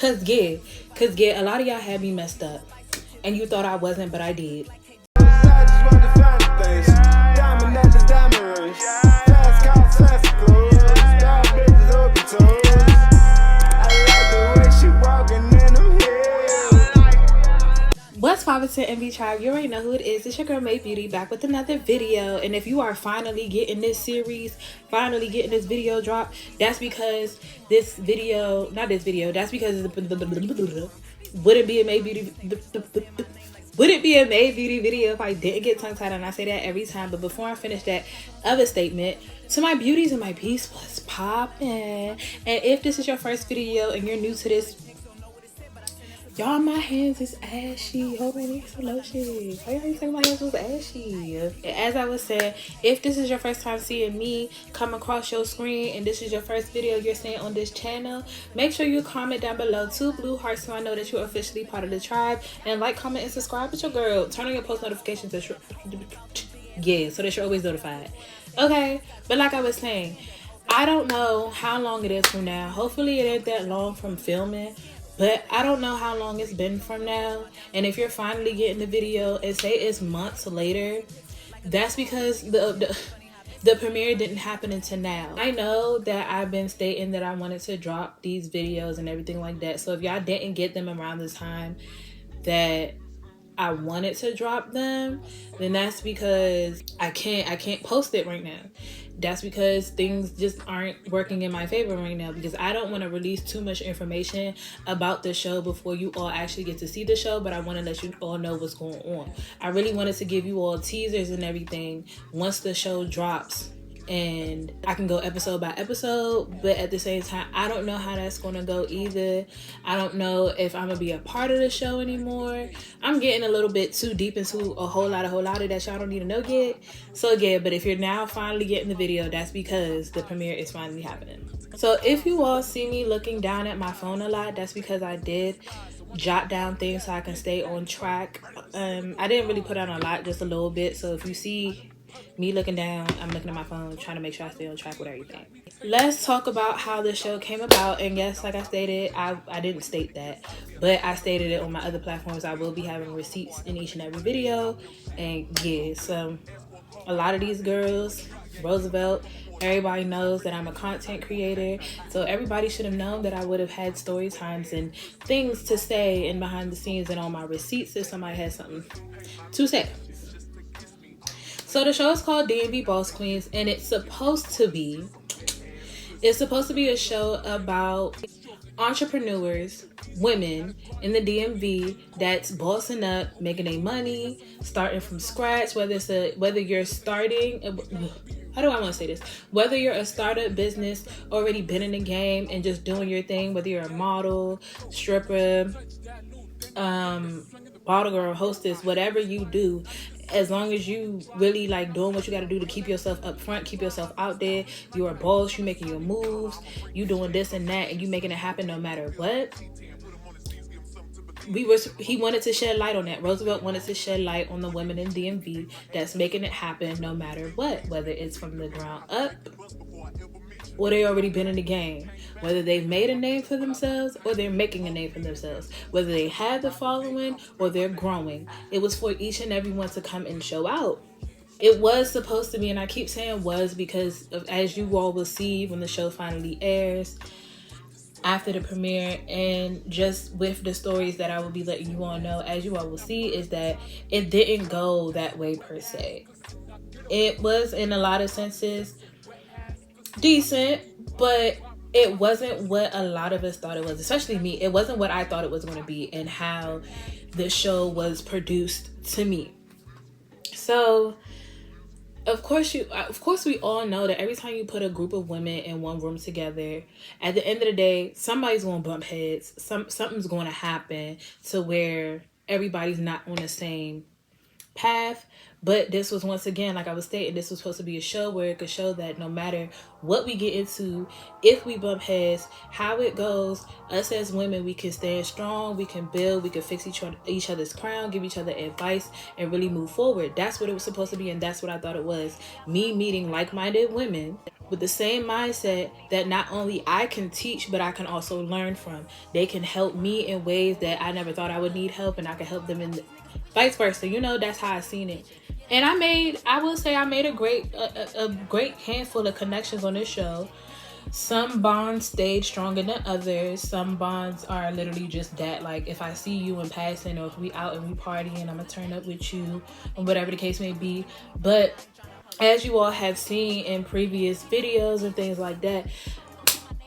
Cause a lot of y'all had me messed up. And you thought I wasn't, but I did. What's poppin' to MV Tribe? You already know who it is. It's your girl MaevëxBeauty back with another video. And if you are finally getting this series, finally getting this video drop, that's because this video, not this video, that's because wouldn't be a MaevëxBeauty video if I didn't get tongue-tied, and I say that every time. But before I finish that other statement, to my beauties and my beasts, what's poppin'? And if this is your first video and you're new to this, y'all, my hands is ashy. Hold on, I need some lotion. Why y'all saying my hands was ashy? As I was saying, if this is your first time seeing me come across your screen and this is your first video you're seeing on this channel, make sure you comment down below 2 blue hearts so I know that you're officially part of the tribe. And like, comment, and subscribe with your girl. Turn on your post notifications so that you're always notified. Okay, but like I was saying, I don't know how long it is from now. Hopefully it ain't that long from filming. But I don't know how long it's been from now. And if you're finally getting the video and say it's months later, that's because the premiere didn't happen until now. I know that I've been stating that I wanted to drop these videos and everything like that. So if y'all didn't get them around the time that I wanted to drop them, then that's because I can't post it right now. That's because things just aren't working in my favor right now, because I don't want to release too much information about the show before you all actually get to see the show, but I want to let you all know what's going on. I really wanted to give you all teasers and everything once the show drops, and I can go episode by episode. But at the same time, I don't know how that's gonna go either. I don't know if I'm gonna be a part of the show anymore. I'm getting a little bit too deep into a whole lot of that y'all don't need to know yet. So yeah, but if you're now finally getting the video, that's because the premiere is finally happening. So if you all see me looking down at my phone a lot, that's because I did jot down things so I can stay on track. I didn't really put out a lot, just a little bit. So if you see me looking down, I'm looking at my phone, trying to make sure I stay on track with everything. Let's talk about how the show came about. And yes, like I stated, I didn't state that, but I stated it on my other platforms. I will be having receipts in each and every video. And yeah, so a lot of these girls, Roosevelt, everybody knows that I'm a content creator, so everybody should have known that I would have had story times and things to say and behind the scenes and on my receipts if somebody has something to say. So the show is called DMV Boss Queens, and it's supposed to be a show about entrepreneurs, women in the DMV that's bossing up, making their money, starting from scratch. Whether you're starting, how do I want to say this? Whether you're a startup business, already been in the game and just doing your thing, whether you're a model, stripper, bottle girl, hostess, whatever you do, as long as you really like doing what you got to do to keep yourself up front, keep yourself out there, you're a boss, you making your moves, you doing this and that, and you making it happen no matter what. He wanted to shed light on that. Roosevelt wanted to shed light on the women in DMV that's making it happen no matter what, whether it's from the ground up or they already been in the game, whether they've made a name for themselves or they're making a name for themselves, whether they have the following or they're growing. It was for each and every one to come and show out. It was supposed to be, and I keep saying was because of, as you all will see when the show finally airs after the premiere, and just with the stories that I will be letting you all know, as you all will see, is that it didn't go that way per se. It was in a lot of senses decent, but it wasn't what a lot of us thought it was, especially me. It wasn't what I thought it was going to be and how the show was produced to me. So of course we all know that every time you put a group of women in one room together, at the end of the day, somebody's going to bump heads. Something's going to happen to where everybody's not on the same path. But this was, once again, like I was stating, this was supposed to be a show where it could show that no matter what we get into, if we bump heads, how it goes, us as women, we can stand strong, we can build, we can fix each other's crown, give each other advice, and really move forward. That's what it was supposed to be, and that's what I thought it was. Me meeting like-minded women with the same mindset that not only I can teach, but I can also learn from. They can help me in ways that I never thought I would need help, and I can help them in vice versa. You know, that's how I seen it. And I will say I made a great handful of connections on this show. Some bonds stayed stronger than others. Some bonds are literally just that, like, if I see you in passing, or if we out and we partying, I'm gonna turn up with you, or whatever the case may be. But as you all have seen in previous videos and things like that,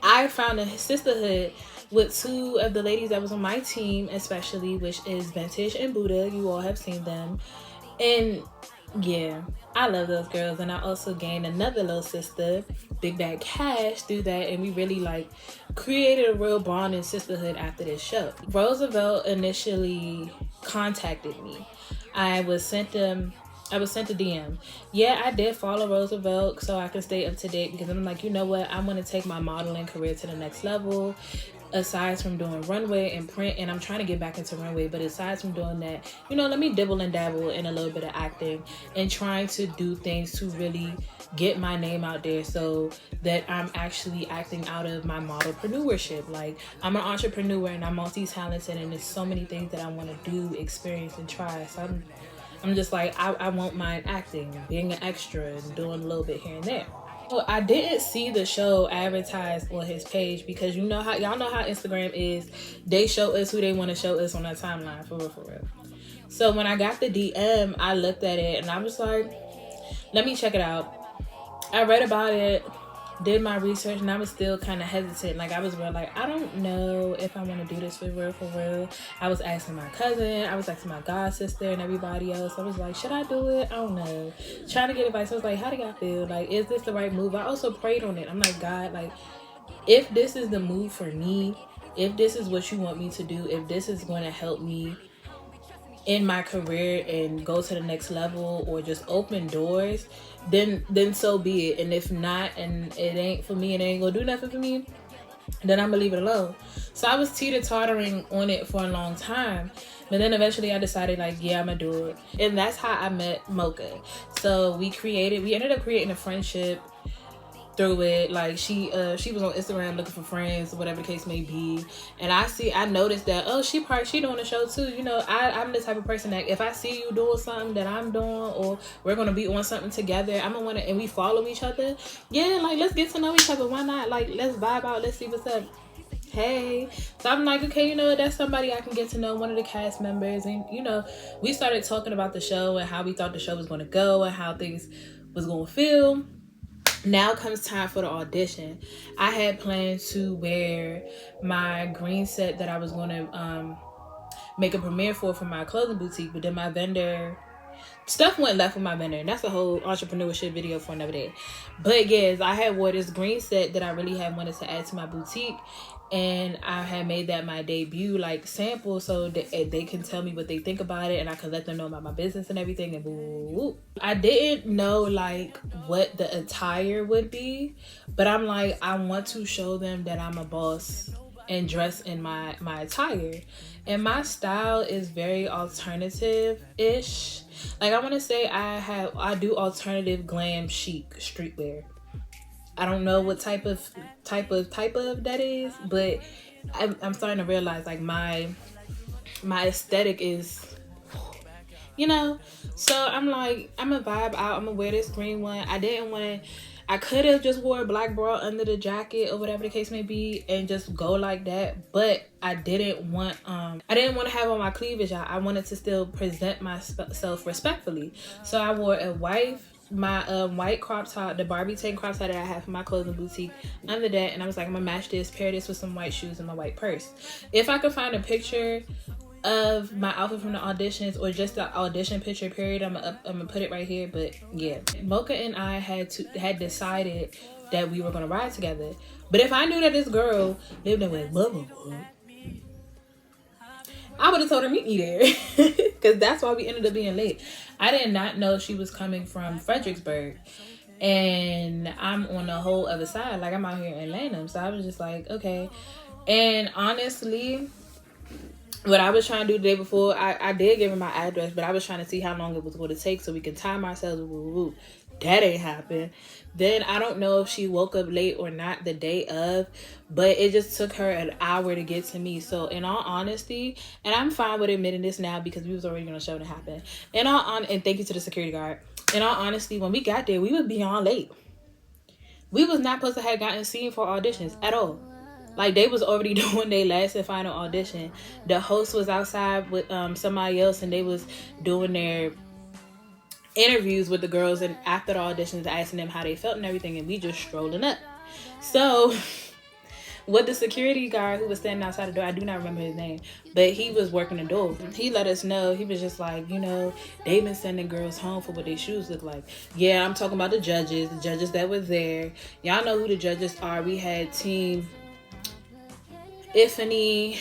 I found a sisterhood with two of the ladies that was on my team, especially, which is Vintage and Buddha. You all have seen them. And yeah, I love those girls. And I also gained another little sister, Big Bad Cash, through that. And we really like created a real bond and sisterhood after this show. Roosevelt initially contacted me. I was sent a DM. Yeah, I did follow Roosevelt so I can stay up to date, because I'm like, you know what? I want to take my modeling career to the next level. Aside from doing runway and print, and I'm trying to get back into runway, but aside from doing that, you know, let me dibble and dabble in a little bit of acting and trying to do things to really get my name out there, so that I'm actually acting out of my modelpreneurship. Like, I'm an entrepreneur and I'm multi-talented, and there's so many things that I want to do, experience, and try. So I'm just like, I won't mind acting, being an extra, and doing a little bit here and there. Well, I didn't see the show advertised on his page, because y'all know how Instagram is. They show us who they want to show us on our timeline, for real. So when I got the DM, I looked at it and I was like, let me check it out. I read about it, did my research, and I was still kind of hesitant. Like, I was real like, I don't know if I want to do this for real. I was asking my cousin, I was asking my god sister and everybody else. I was like, should I do it? I don't know. Trying to get advice. I was like, how do y'all feel? Like, is this the right move? I also prayed on it. I'm like, God, like, if this is the move for me, if this is what you want me to do, if this is going to help me in my career and go to the next level, or just open doors, then so be it. And if not, and it ain't for me, it ain't gonna do nothing for me, then I'm gonna leave it alone. So I was teeter-tottering on it for a long time, but then eventually I decided, like, yeah, I'm gonna do it. And that's how I met Mocha. So we ended up creating a friendship through it. Like, she was on Instagram looking for friends, whatever the case may be, and I noticed that, oh, she doing a show too. You know, I'm the type of person that if I see you doing something that I'm doing, or we're gonna be on something together, I'm gonna want to, and we follow each other, yeah, like, let's get to know each other. Why not? Like, let's vibe out, let's see what's up. Hey, so I'm like, okay, you know, that's somebody I can get to know, one of the cast members. And, you know, we started talking about the show and how we thought the show was going to go and how things was going to feel. Now comes time for the audition. I had planned to wear my green set that I was going to make a premiere for my clothing boutique, but then my vendor, stuff went left with my vendor, and that's a whole entrepreneurship video for another day. But yes, I had wore this green set that I really had wanted to add to my boutique, and I had made that my debut, like, sample, so that they can tell me what they think about it, and I could let them know about my business and everything. And boo. I didn't know, like, what the attire would be, but I'm like, I want to show them that I'm a boss and dress in my attire. And my style is very alternative-ish. Like, I want to say I do alternative glam chic streetwear. I don't know what type of that is, but I'm starting to realize, like, my aesthetic is, you know. So I'm like, I'm gonna vibe out. I'm gonna wear this green one. I could have just wore a black bra under the jacket or whatever the case may be and just go like that, but I didn't want to have on my cleavage out. I wanted to still present myself respectfully. So I wore my white crop top, the Barbie tank crop top that I have for my clothing boutique under that, and I was like, I'm gonna match this, pair this with some white shoes and my white purse. If I could find a picture of my outfit from the auditions, or just the audition picture period, I'm gonna put it right here. But yeah, Mocha and I had decided that we were gonna ride together. But if I knew that this girl lived in West Buffalo, I would have told her meet me there. Because that's why we ended up being late. I did not know she was coming from Fredericksburg. And I'm on the whole other side. Like, I'm out here in Lanham. So I was just like, okay. And honestly, what I was trying to do the day before, I did give her my address, but I was trying to see how long it was going to take so we could time ourselves. That ain't happened. Then I don't know if she woke up late or not the day of, but it just took her an hour to get to me. So in all honesty, and I'm fine with admitting this now because we was already going to show it happen. And thank you to the security guard. In all honesty, when we got there, we was beyond late. We was not supposed to have gotten seen for auditions at all. Like, they was already doing their last and final audition. The host was outside with somebody else, and they was doing their interviews with the girls, and after the auditions, asking them how they felt and everything, and we just strolling up. So, with the security guard who was standing outside the door, I do not remember his name, but he was working the door. He let us know, he was just like, you know, they've been sending girls home for what their shoes look like. Yeah, I'm talking about the judges that were there. Y'all know who the judges are. We had Team Ifany.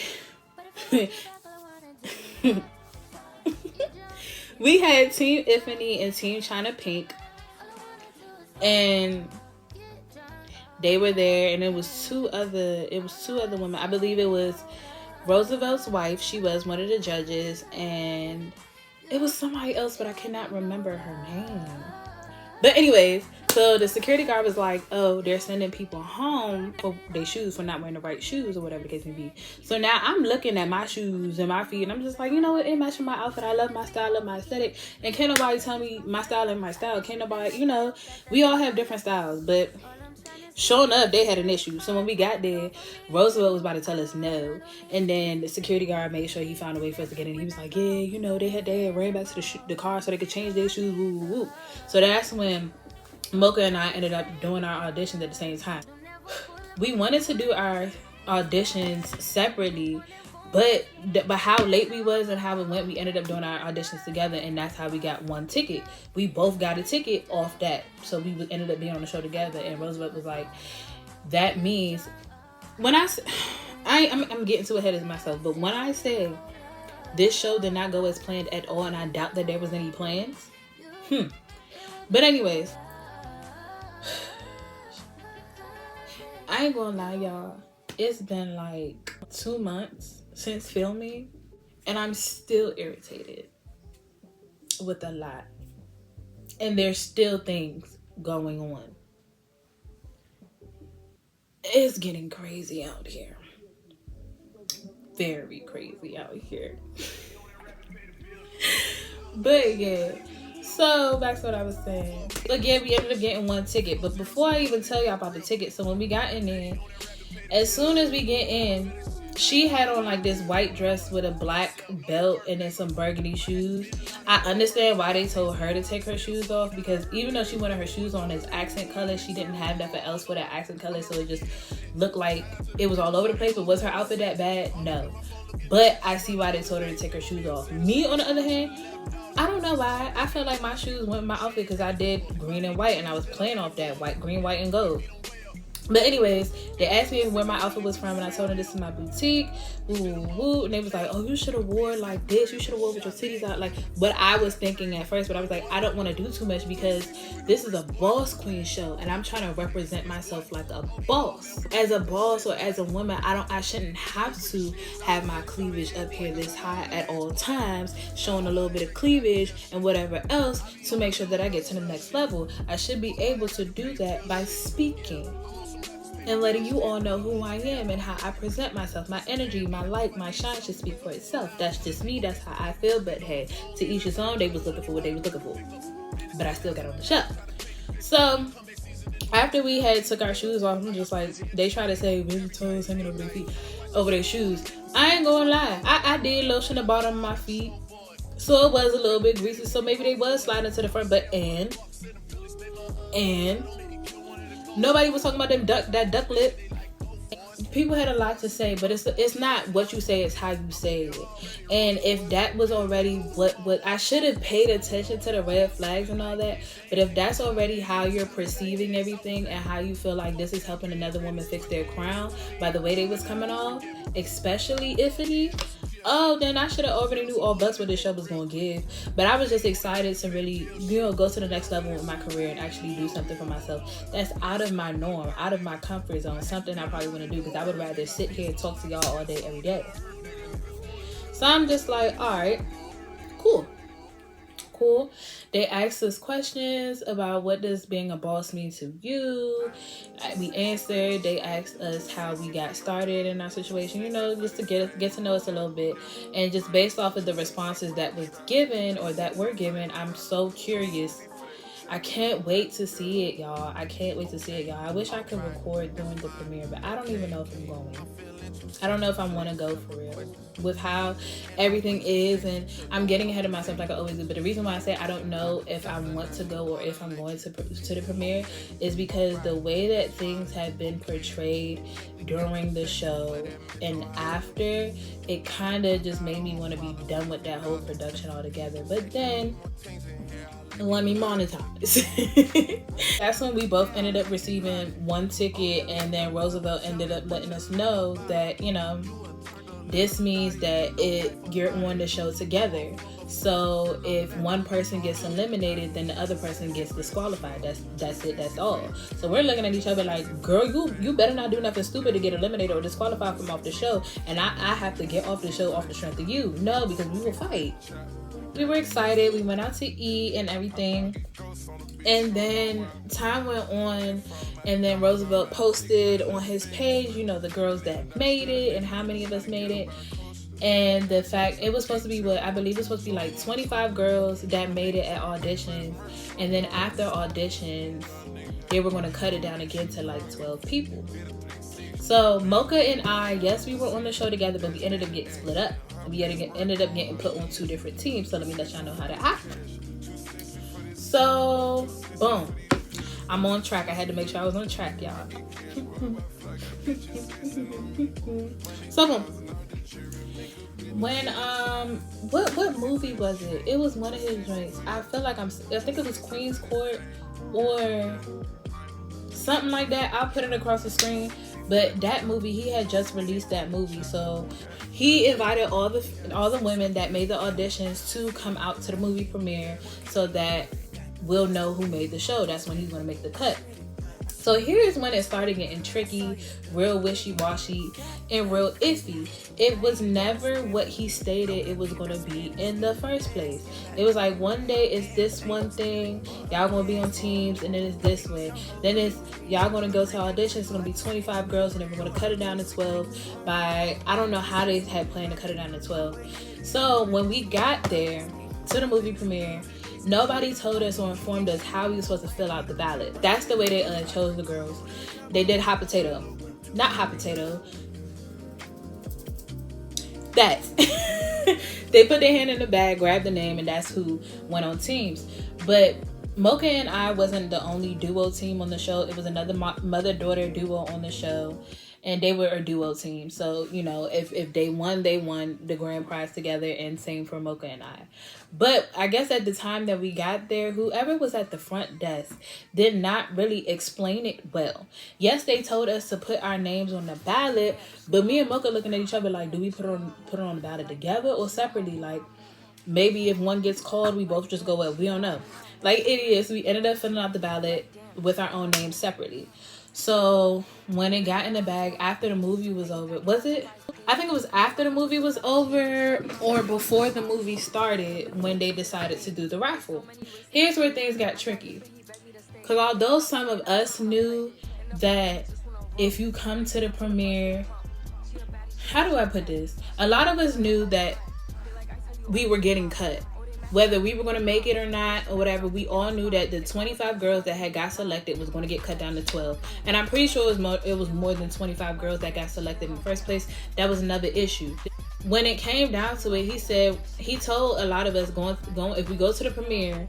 We had Team Ifany and Team China Pink, and they were there, and it was two other women. I believe it was Roosevelt's wife. She was one of the judges, and it was somebody else, but I cannot remember her name. But anyways, so the security guard was like, oh, they're sending people home for their shoes, for not wearing the right shoes or whatever the case may be. So now I'm looking at my shoes and my feet, and I'm just like, you know what? It matches my outfit. I love my style, I love my aesthetic. And can't nobody tell me my style ain't my style. Can't nobody, you know, we all have different styles. But sure enough, they had an issue. So when we got there, Roosevelt was about to tell us no. And then the security guard made sure he found a way for us to get in. He was like, yeah, you know, they had ran back to the car so they could change their shoes. Woo, woo, woo. So that's when Mocha and I ended up doing our auditions at the same time. We wanted to do our auditions separately, but how late we was and how it went, we ended up doing our auditions together, and that's how we got one ticket. We both got a ticket off that, so we ended up being on the show together. And Roosevelt was like, that means, when I'm getting too ahead of myself, but when I say this show did not go as planned at all, and I doubt that there was any plans. But anyways, I ain't gonna lie, y'all. It's been like 2 months since filming, and I'm still irritated with a lot. And there's still things going on. It's getting crazy out here. Very crazy out here. But yeah. So, back to what I was saying. Again, we ended up getting one ticket. But before I even tell y'all about the ticket, so when we got in there, as soon as we get in, she had on like this white dress with a black belt and then some burgundy shoes. I understand why they told her to take her shoes off, because even though she wanted her shoes on as accent color, she didn't have nothing else for that accent color, so it just looked like it was all over the place. But was her outfit that bad? No. But I see why they told her to take her shoes off. Me, on the other hand, I don't know why. I felt like my shoes went with my outfit because I did green and white, and I was playing off that green, white, and gold. But anyways, they asked me where my outfit was from, and I told them this is my boutique. Woo. And they was like, oh, you should have wore like this. You should have wore with your titties out. Like what I was thinking at first, but I was like, I don't want to do too much because this is a Boss Queen show, and I'm trying to represent myself like a boss. As a boss or as a woman, I shouldn't have to have my cleavage up here this high at all times, showing a little bit of cleavage and whatever else to make sure that I get to the next level. I should be able to do that by speaking and letting you all know who I am and how I present myself. My energy, my light, my shine should speak for itself. That's just me. That's how I feel. But hey, to each his own. They was looking for what they was looking for. But I still got on the show. So after we had took our shoes off, I'm just like, they try to say, baby toes hanging over their feet, over their shoes. I ain't gonna lie. I did lotion the bottom of my feet, so it was a little bit greasy. So maybe they was sliding to the front. But and nobody was talking about that duck lip. People had a lot to say, but it's not what you say, it's how you say it. And if that was already what I should have paid attention to the red flags and all that, but if that's already how you're perceiving everything and how you feel like this is helping another woman fix their crown by the way they was coming off, especially Ifany, oh, then I should have already knew all butts what this show was going to give. But I was just excited to really, you know, go to the next level with my career and actually do something for myself that's out of my norm, out of my comfort zone, something I probably wouldn't do, because I would rather sit here and talk to y'all all day, every day. So I'm just like, all right, cool. They asked us questions about what does being a boss mean to you. We answered. They asked us how we got started in our situation, you know, just to get to know us a little bit. And just based off of the responses that was given or that were given, I'm so curious. I can't wait to see it, y'all. I wish I could record during the premiere, but I don't even know if I'm going. I don't know if I want to go for real with how everything is, and I'm getting ahead of myself like I always do. But the reason why I say I don't know if I want to go or if I'm going to the premiere is because the way that things have been portrayed during the show and after, it kind of just made me want to be done with that whole production altogether. But then let me monetize. That's when we both ended up receiving one ticket, and then Roosevelt ended up letting us know that, you know, this means that you're on the show together. So if one person gets eliminated, then the other person gets disqualified. That's it. That's all. So we're looking at each other like, girl, you better not do nothing stupid to get eliminated or disqualified from off the show, and I have to get off the show off the strength of you. No, because we will fight. We were excited. We went out to eat and everything. And then time went on, and then Roosevelt posted on his page, you know, the girls that made it and how many of us made it. And the fact it was supposed to be I believe it was supposed to be like 25 girls that made it at auditions. And then after auditions, they were going to cut it down again to like 12 people. So Mocha and I, yes, we were on the show together, but we ended up getting split up. We ended up getting put on 2 different teams. So let me let y'all know how that happened. So, boom. I'm on track. I had to make sure I was on track, y'all. So, boom. When, what movie was it? It was one of his joints. I think it was Queen's Court or something like that. I'll put it across the screen. But that movie, he had just released that movie. So he invited all the women that made the auditions to come out to the movie premiere so that we'll know who made the show. That's when he's going to make the cut. So here's when it started getting tricky, real wishy-washy, and real iffy. It was never what he stated it was going to be in the first place. It was like one day it's this one thing, y'all going to be on teams, and then it's this way. Then it's y'all going to go to auditions, it's going to be 25 girls, and then we're going to cut it down to 12 by, I don't know how they had planned to cut it down to 12. So when we got there to the movie premiere, nobody told us or informed us how we were supposed to fill out the ballot. That's the way they chose the girls. They did hot potato. Not hot potato. That. They put their hand in the bag, grabbed the name, and that's who went on teams. But Mocha and I wasn't the only duo team on the show. It was another mother-daughter duo on the show. And they were a duo team. So, you know, if they won the grand prize together, and same for Mocha and I. But I guess at the time that we got there, whoever was at the front desk did not really explain it well. Yes, they told us to put our names on the ballot, but me and Mocha looking at each other like, do we put it on the ballot together or separately? Like, maybe if one gets called, we both just go, well, we don't know. Like idiots, we ended up filling out the ballot with our own names separately. So when it got in the bag after the movie was over, I think it was after the movie was over or before the movie started when they decided to do the raffle. Here's where things got tricky. Because although some of us knew that if you come to the premiere, how do I put this? A lot of us knew that we were getting cut. Whether we were going to make it or not or whatever, we all knew that the 25 girls that had got selected was going to get cut down to 12. And I'm pretty sure it was more than 25 girls that got selected in the first place. That was another issue. When it came down to it, he told a lot of us going if we go to the premiere,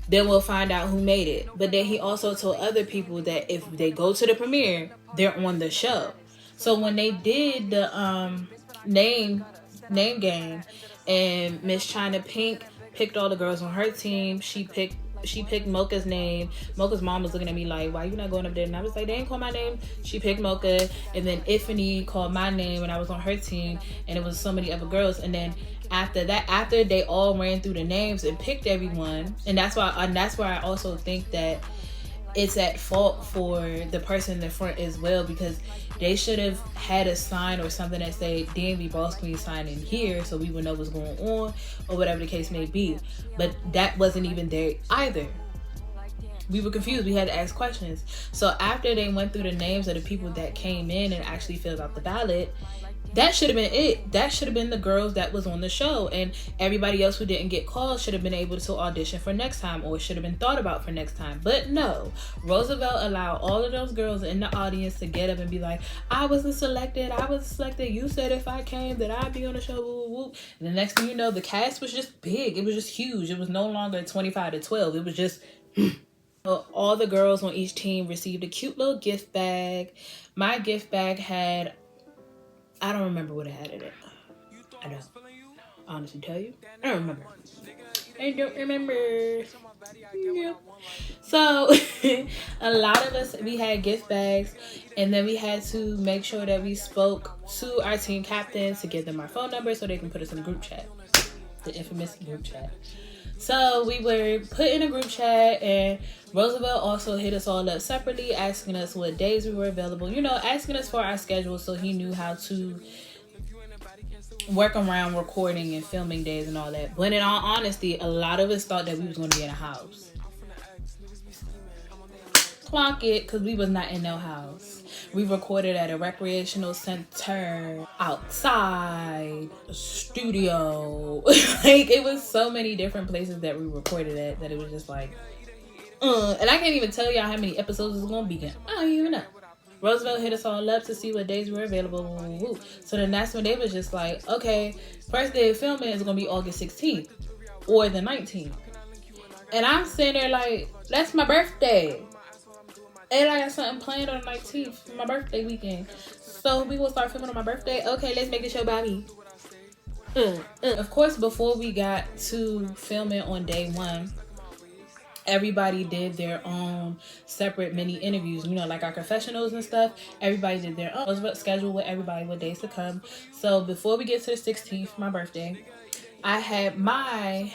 then we'll find out who made it. But then he also told other people that if they go to the premiere, they're on the show. So when they did the name game, and Miss China Pink picked all the girls on her team. She picked she picked Mocha's name. Mocha's mom was looking at me like, why you not going up there? And I was like, they ain't call my name. She picked Mocha. And then Ifany called my name and I was on her team. And it was so many other girls. And then after that, after they all ran through the names and picked everyone, and that's where I also think that it's at fault for the person in the front as well, because they should have had a sign or something that say DMV Boss Queens sign in here so we would know what's going on or whatever the case may be. But that wasn't even there either. We were confused. We had to ask questions. So after they went through the names of the people that came in and actually filled out the ballot, that should have been it. That should have been the girls that was on the show, and everybody else who didn't get called should have been able to audition for next time, or should have been thought about for next time. But no, Roosevelt allowed all of those girls in the audience to get up and be like, I wasn't selected, you said if I came that I'd be on the show, whoop, whoop. And the next thing you know, the cast was just big. It was just huge. It was no longer 25 to 12. It was just all the girls on each team received a cute little gift bag. My gift bag had, I don't remember what it had in it. I don't honestly tell you. I don't remember. Yep. So a lot of us, we had gift bags, and then we had to make sure that we spoke to our team captains to give them our phone number so they can put us in a group chat, the infamous group chat. So we were put in a group chat, and Roosevelt also hit us all up separately, asking us what days we were available, you know, asking us for our schedule so he knew how to work around recording and filming days and all that. But in all honesty, a lot of us thought that we was going to be in a house. Clock it, because we was not in no house. We recorded at a recreational center, outside, a studio. Like, it was so many different places that we recorded at that it was just like, and I can't even tell y'all how many episodes it's gonna be in. I don't even know. Roosevelt hit us all up to see what days were available. So then that's when they was just like, okay, first day of filming is gonna be August 16th or the 19th. And I'm sitting there like, that's my birthday. And I got something planned on the 19th for my birthday weekend. So we will start filming on my birthday. Okay, let's make the show by me. Of course, before we got to filming on day one, everybody did their own separate mini interviews, you know, like our confessionals and stuff. Everybody did their own. I was scheduled with everybody what days to come. So before we get to the 16th, my birthday, I had my...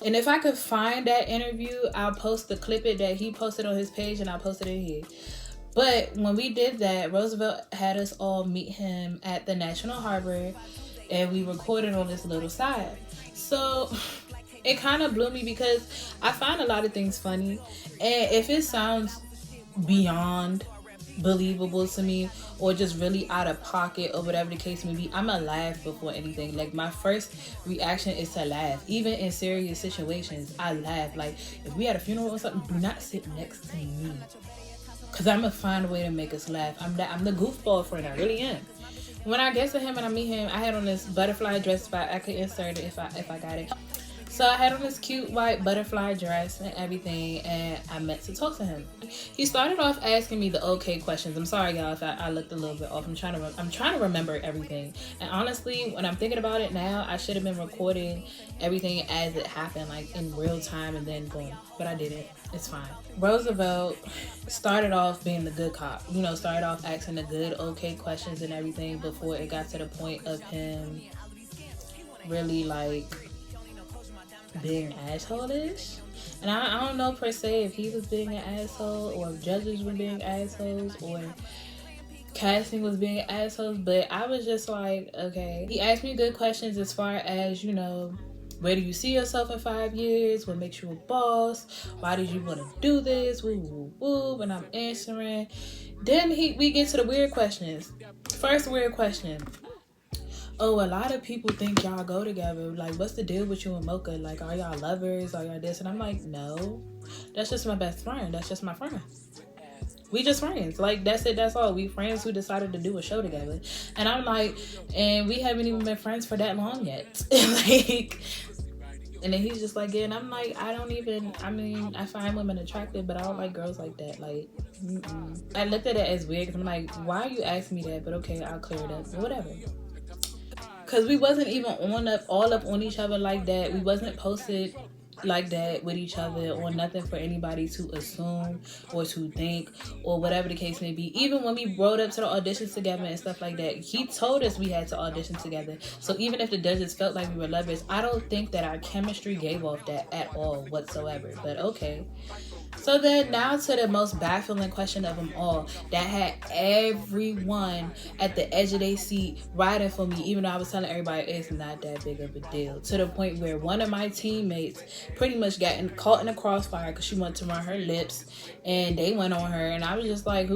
And if I could find that interview, I'll post the clip it that he posted on his page, and I'll post it in here. But when we did that, Roosevelt had us all meet him at the National Harbor, and we recorded on this little side. So it kind of blew me because I find a lot of things funny, and if it sounds beyond believable to me or just really out of pocket or whatever the case may be, I'ma laugh before anything. Like, my first reaction is to laugh. Even in serious situations, I laugh. Like, if we had a funeral or something, do not sit next to me, because I'm gonna find a way to make us laugh. I'm the goofball friend. I really am. When I get to him and I meet him, I had on this butterfly dress spot. I could insert it if I got it. So I had on this cute white butterfly dress and everything, and I meant to talk to him. He started off asking me the okay questions. I'm sorry, y'all, if I looked a little bit off. I'm trying to remember everything. And honestly, when I'm thinking about it now, I should have been recording everything as it happened, like in real time, and then boom. But I didn't. It's fine. Roosevelt started off being the good cop. You know, started off asking the good, okay questions and everything before it got to the point of him really like being asshole-ish. And I don't know per se if he was being an asshole or if judges were being assholes or casting was being assholes, but I was just like, okay. He asked me good questions as far as, you know, where do you see yourself in 5 years? What makes you a boss? Why did you want to do this? Woo, woo, woo. And I'm answering. Then we get to the weird questions. First weird question. Oh, a lot of people think y'all go together. Like, what's the deal with you and Mocha? Like, are y'all lovers? Are y'all this? And I'm like, no. That's just my best friend. That's just my friend. We just friends. Like, that's it. That's all. We friends who decided to do a show together. And I'm like, and we haven't even been friends for that long yet. Like, and then he's just like, yeah. And I'm like, I find women attractive, but I don't like girls like that. Like, I looked at it as weird because I'm like, why are you asking me that? But okay, I'll clear it up. Whatever. Because we wasn't even all up on each other like that. We wasn't posted like that with each other, or nothing for anybody to assume or to think or whatever the case may be. Even when we rode up to the auditions together and stuff like that, he told us we had to audition together. So even if the judges felt like we were lovers, I don't think that our chemistry gave off that at all whatsoever. But okay. So then now to the most baffling question of them all, that had everyone at the edge of their seat riding for me, even though I was telling everybody it's not that big of a deal. To the point where one of my teammates pretty much got caught in a crossfire because she wanted to run her lips, and they went on her, and I was just like,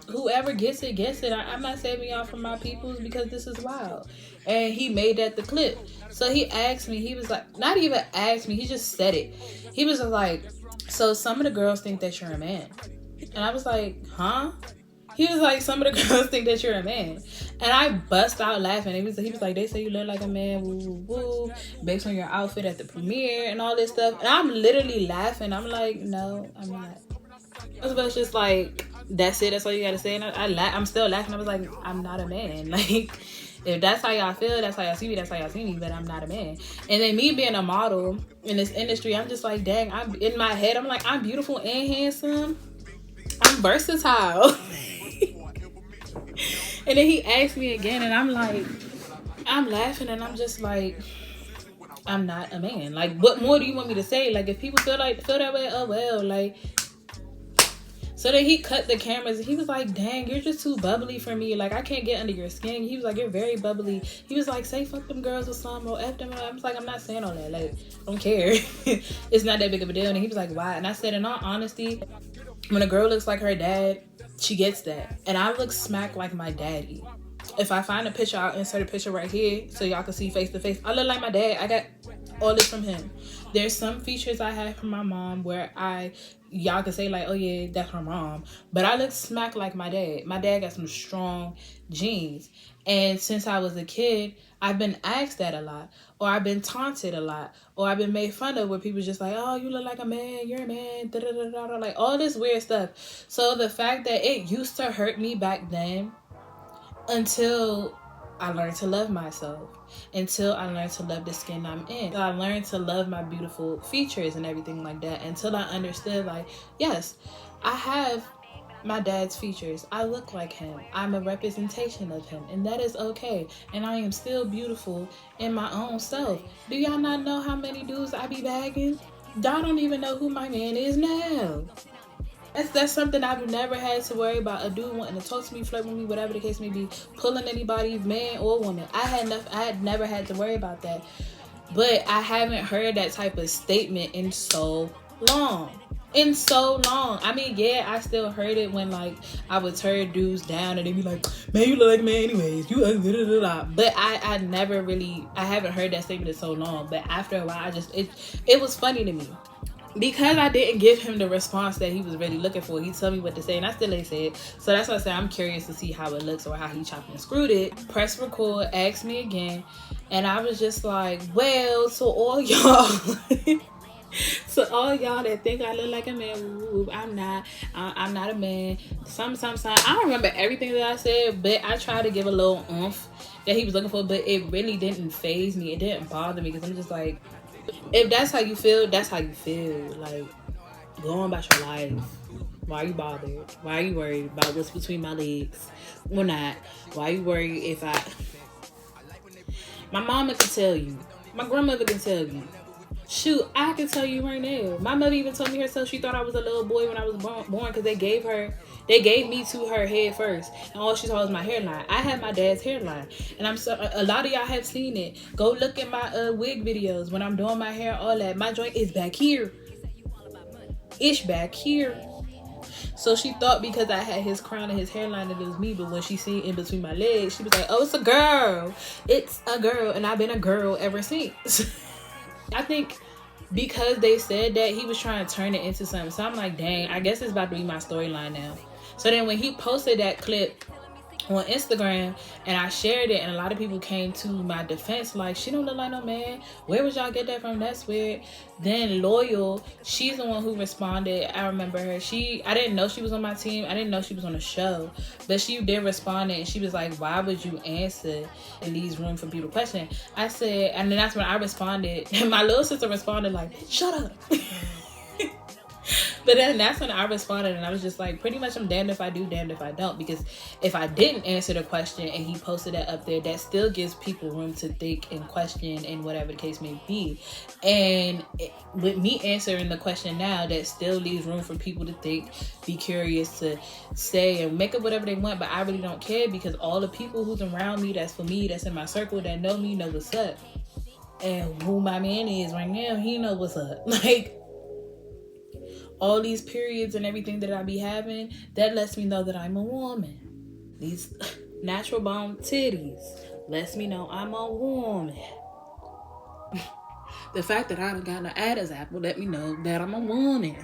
whoever gets it, gets it. I'm not saving y'all from my peoples because this is wild. And he made that the clip. So he asked me, he was like, not even asked me, he just said it. He was like, so some of the girls think that you're a man. And I was like, huh? He was like, some of the girls think that you're a man. And I bust out laughing. He was like, they say you look like a man, woo, woo, woo, based on your outfit at the premiere and all this stuff. And I'm literally laughing. I'm like, no, I'm not. But it's just like, that's it. That's all you gotta say. And I'm still laughing. I was like, I'm not a man. Like, if that's how y'all feel, that's how y'all see me, that's how y'all see me, but I'm not a man. And then me being a model in this industry, I'm just like, dang, I'm in my head, I'm like, I'm beautiful and handsome. I'm versatile. And then he asked me again, and I'm like, I'm laughing, and I'm just like, I'm not a man. Like, what more do you want me to say? Like, if people feel that way, oh well, like. So then he cut the cameras, and he was like, dang, you're just too bubbly for me. Like, I can't get under your skin. He was like, you're very bubbly. He was like, say fuck them girls or something, or F them. I was like, I'm not saying all that. Like, I don't care. It's not that big of a deal. And he was like, why? And I said, in all honesty, when a girl looks like her dad, she gets that. And I look smack like my daddy. If I find a picture, I'll insert a picture right here so y'all can see face to face. I look like my dad. I got all this from him. There's some features I have from my mom where y'all can say like, oh yeah, that's her mom. But I look smack like my dad. My dad got some strong genes. And since I was a kid, I've been asked that a lot. Or I've been taunted a lot. Or I've been made fun of where people just like, oh, you look like a man, you're a man, da da da da, like all this weird stuff. So the fact that it used to hurt me back then, until I learned to love myself, until I learned to love the skin I'm in, I learned to love my beautiful features and everything like that, until I understood like, yes, I have my dad's features. I look like him. I'm a representation of him, and that is okay. And I am still beautiful in my own self. Do y'all not know how many dudes I be bagging? Y'all don't even know who my man is now. That's something I've never had to worry about. A dude wanting to talk to me, flirt with me, whatever the case may be, pulling anybody, man or woman. I had never had to worry about that. But I haven't heard that type of statement in so long. I mean, yeah, I still heard it when like I would turn dudes down and they'd be like, man, you look like a man anyways. You but I haven't heard that statement in so long. But after a while, it was funny to me. Because I didn't give him the response that he was really looking for. He told me what to say, and I still ain't say it. So that's why I said I'm curious to see how it looks or how he chopped and screwed it. Press record, asked me again, and I was just like, well, so all y'all that think I look like a man, I'm not a man. Sometimes I don't remember everything that I said, but I tried to give a little oomph that he was looking for, but it really didn't faze me. It didn't bother me, because I'm just like, if that's how you feel, that's how you feel. Like, go on about your life. Why are you bothered? Why are you worried about what's between my legs or not? Why are you worried if my mama can tell you. My grandmother can tell you. Shoot, I can tell you right now. My mother even told me herself she thought I was a little boy when I was born, because they gave me to her head first, and all she saw was my hairline. I had my dad's hairline, and a lot of y'all have seen it. Go look at my wig videos when I'm doing my hair, all that. My joint is back here. Ish back here. So she thought because I had his crown and his hairline that it was me, but when she seen in between my legs, she was like, oh, it's a girl. It's a girl, and I've been a girl ever since. I think because they said that, he was trying to turn it into something. So I'm like, dang, I guess it's about to be my storyline now. So then when he posted that clip on Instagram, and I shared it, and a lot of people came to my defense like, she don't look like no man, where would y'all get that from, that's weird. Then Loyal, she's the one who responded. I remember her. I didn't know she was on my team, I didn't know she was on the show, but she did respond, and she was like, why would you answer in these room for people question? I said, and then that's when I responded, and my little sister responded like, shut up. But then that's when I responded, and I was just like, pretty much I'm damned if I do, damned if I don't. Because if I didn't answer the question and he posted that up there, that still gives people room to think and question and whatever the case may be. And with me answering the question now, that still leaves room for people to think, be curious, to say and make up whatever they want. But I really don't care, because all the people who's around me, that's for me, that's in my circle, that know me, know what's up. And who my man is right now, he know what's up. Like, all these periods and everything that I be having, that lets me know that I'm a woman. These natural bone titties lets me know I'm a woman. The fact that I done got an Adam's apple let me know that I'm a woman.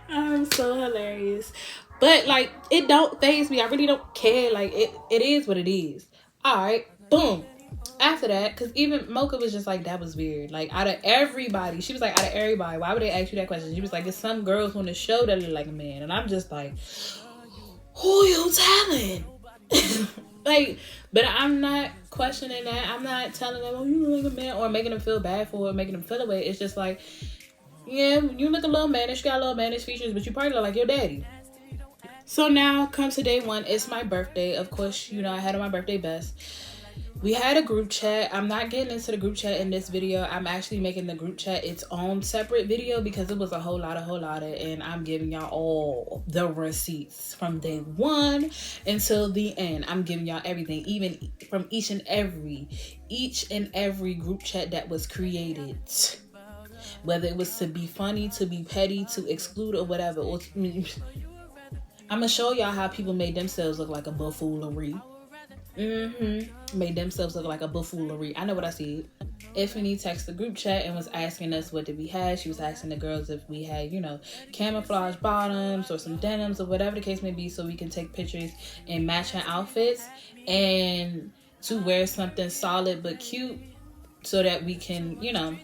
I'm so hilarious. But like, it don't faze me. I really don't care. Like, it is what it is. Alright, boom. After that, because even Mocha was just like, that was weird. Like, out of everybody, she was like, out of everybody, why would they ask you that question? She was like, there's some girls on the show that look like a man. And I'm just like, who you telling? Like, but I'm not questioning that. I'm not telling them, oh, you look like a man, or making them feel bad for it, or making them feel away. It's just like, yeah, you look a little mannish, got a little mannish features, but you probably look like your daddy. So now, come to day one, it's my birthday. Of course, you know, I had on my birthday best. We had a group chat. I'm not getting into the group chat in this video. I'm actually making the group chat its own separate video, because it was a whole lot, and I'm giving y'all all the receipts from day one until the end. I'm giving y'all everything, even from each and every group chat that was created. Whether it was to be funny, to be petty, to exclude, or whatever. I'm gonna show y'all how people made themselves look like a buffoonery. Made themselves look like a buffoonery. I know what I said. Ifany texted the group chat and was asking us what did we have. She was asking the girls if we had, you know, camouflage bottoms or some denims or whatever the case may be, so we can take pictures in matching outfits, and to wear something solid but cute so that we can, you know.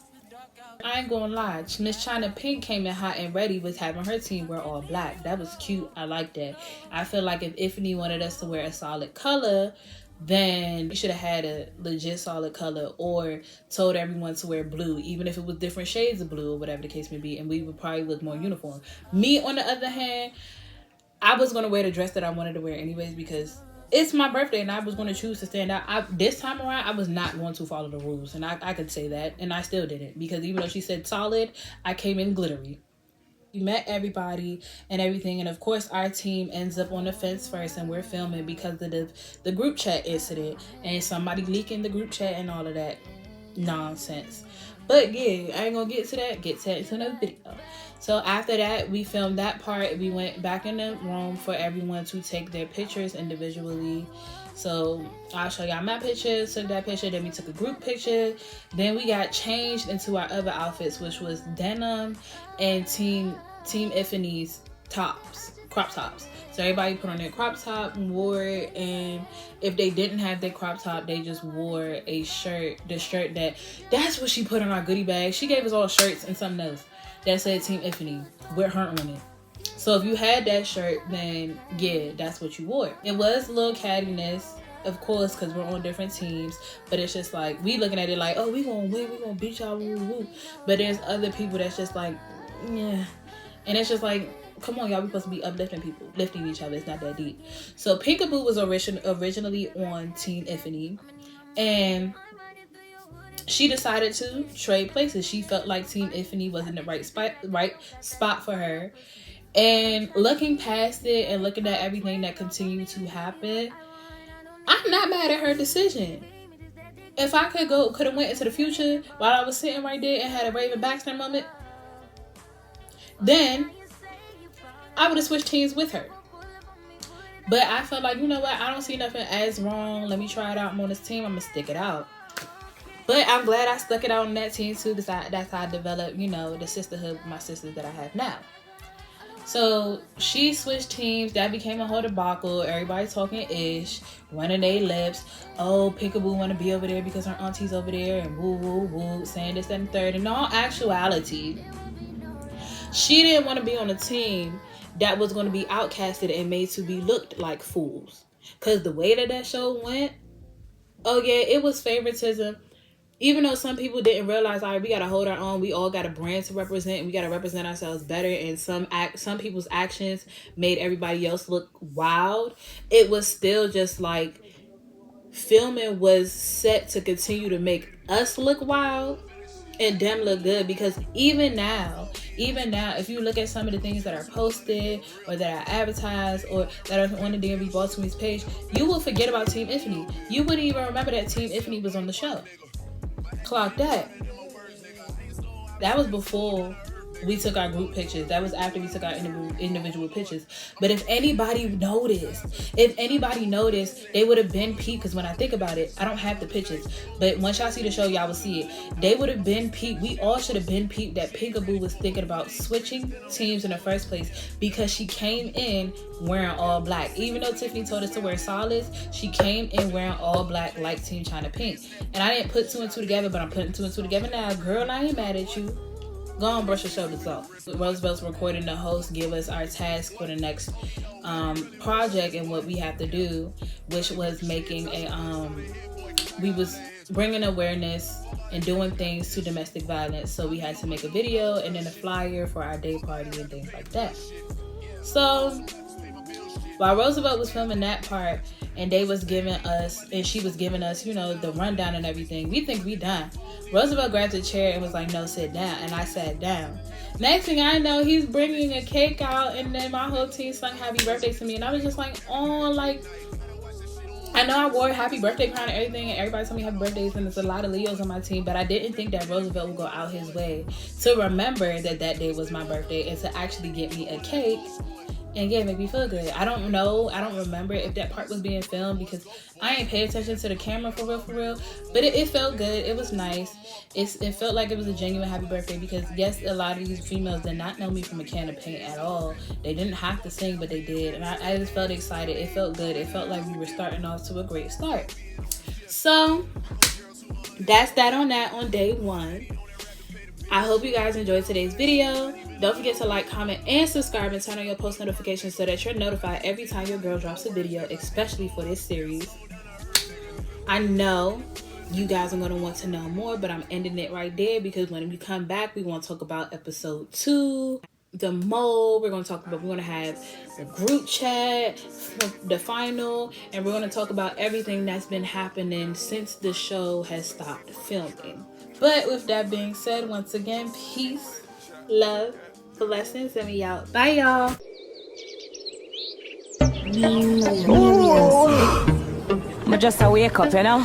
I ain't gonna lie, Miss China Pink came in hot and ready with having her team wear all black. That was cute. I like that. I feel like if Ifany wanted us to wear a solid color, then we should have had a legit solid color, or told everyone to wear blue, even if it was different shades of blue or whatever the case may be, and we would probably look more uniform. Me, on the other hand, I was going to wear the dress that I wanted to wear anyways, because it's my birthday and I was going to choose to stand out. This time around, I was not going to follow the rules, and I could say that, and I still didn't, because even though she said solid, I came in glittery. We met everybody and everything, and of course our team ends up on the fence first, and we're filming because of the group chat incident and somebody leaking the group chat and all of that nonsense. But yeah, I ain't gonna get to that into another video. So after that, we filmed that part. We went back in the room for everyone to take their pictures individually. So I'll show y'all my pictures. Took that picture, then we took a group picture. Then we got changed into our other outfits, which was denim and Team Ifany's tops, crop tops. So everybody put on their crop top and wore it, and if they didn't have their crop top, they just wore a shirt, the shirt that's what she put in our goodie bag. She gave us all shirts and something else that said Team Ifany with her on it. So if you had that shirt, then yeah, that's what you wore. It was a little cattiness, of course, because we're on different teams, but it's just like, we looking at it like, oh, we gonna win, we gonna beat y'all, woo, woo. But there's other people that's just like, yeah. And it's just like, come on, y'all, we supposed to be uplifting people, lifting each other. It's not that deep. So Peekaboo was originally on Team Ifany, and she decided to trade places. She felt like Team Ifany was in the right spot for her. And looking past it and looking at everything that continued to happen, I'm not mad at her decision. If I could have went into the future while I was sitting right there and had a Raven Baxter moment, then I would have switched teams with her. But I felt like, you know what, I don't see nothing as wrong. Let me try it out. I'm on this team. I'm gonna stick it out. But I'm glad I stuck it out on that team too, because that's how I developed, you know, the sisterhood with my sisters that I have now. So she switched teams. That became a whole debacle. Everybody talking ish, running their lips. Oh, Peekaboo want to be over there because her auntie's over there, and woo woo woo, saying this, that, and third. In all actuality, she didn't want to be on a team that was going to be outcasted and made to be looked like fools. Because the way that show went, oh yeah, it was favoritism. Even though some people didn't realize, all right, we got to hold our own. We all got a brand to represent. And we got to represent ourselves better. And some people's actions made everybody else look wild. It was still just like filming was set to continue to make us look wild and them look good. Because even now, if you look at some of the things that are posted or that are advertised or that are on the DMV Boss Queens page, you will forget about Team Ifany. You wouldn't even remember that Team Ifany was on the show. Clock that. That was before we took our group pictures. That was after we took our individual pictures. But if anybody noticed, they would have been peeped. Because when I think about it, I don't have the pictures. But once y'all see the show, y'all will see it. They would have been peeped. We all should have been peeped that Peekaboo was thinking about switching teams in the first place, because she came in wearing all black. Even though Tiffany told us to wear solids, she came in wearing all black like Team China Pink. And I didn't put two and two together, but I'm putting two and two together now. Girl, I ain't mad at you. Go on, brush your shoulders off. Roosevelt's recording the host give us our task for the next project and what we have to do, which was making we was bringing awareness and doing things to domestic violence. So we had to make a video and then a flyer for our day party and things like that. So while Roosevelt was filming that part and she was giving us, you know, the rundown and everything, we think we done. Roosevelt grabbed a chair and was like, no, sit down. And I sat down. Next thing I know, he's bringing a cake out, and then my whole team sung happy birthday to me. And I was just like, oh, like, I know I wore a happy birthday crown and everything, and everybody told me happy birthdays, and there's a lot of Leos on my team, but I didn't think that Roosevelt would go out his way to remember that day was my birthday and to actually get me a cake. And yeah, make me feel good. I don't know. I don't remember if that part was being filmed because I ain't pay attention to the camera for real. But it felt good. It was nice. It felt like it was a genuine happy birthday because, yes, a lot of these females did not know me from a can of paint at all. They didn't have to sing, but they did. And I just felt excited. It felt good. It felt like we were starting off to a great start. So that's that on day one. I hope you guys enjoyed today's video. Don't forget to like, comment, and subscribe, and turn on your post notifications so that you're notified every time your girl drops a video, especially for this series. I know you guys are going to want to know more, but I'm ending it right there because when we come back, we want to talk about episode 2, the mole. We're going to have the group chat, the final, and we're going to talk about everything that's been happening since the show has stopped filming. But with that being said, once again, peace, love, blessings, and we out. Bye, y'all. I just wake up, you know.